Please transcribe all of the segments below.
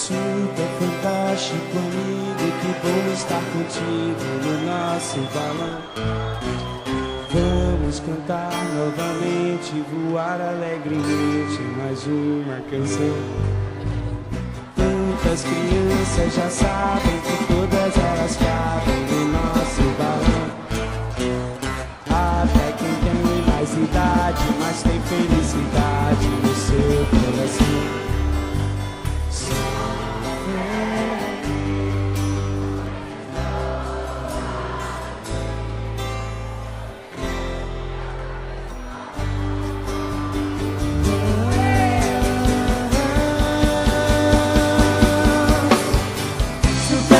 Super fantástico, amigo, que bom estar contigo no nosso balão. Vamos cantar novamente, voar alegremente mais uma canção. Tantas crianças já sabem que todas elas cabem no nosso balão. Até quem tem mais idade, mas tem felicidade no seu coração.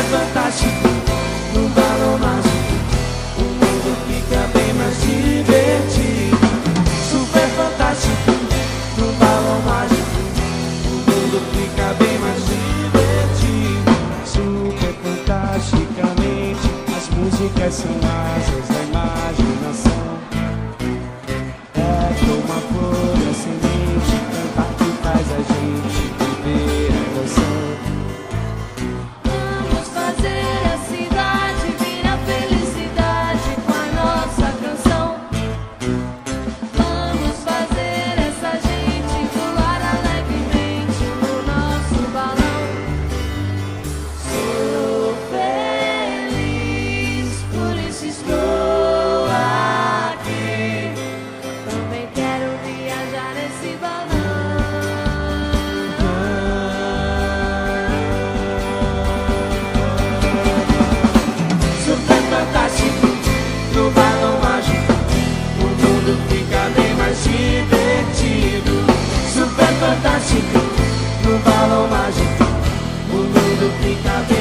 Fantástico, no balão mágico, o mundo fica bem mais divertido. Super fantástico, no balão mágico, o mundo fica bem mais divertido. Super fantasticamente, as músicas são asas da imaginação. É como uma flor, a semente, cantar que faz a gente viver a emoção. No balão mágico, o mundo fica bem mais divertido. Super fantástico, no balão mágico, o mundo fica bem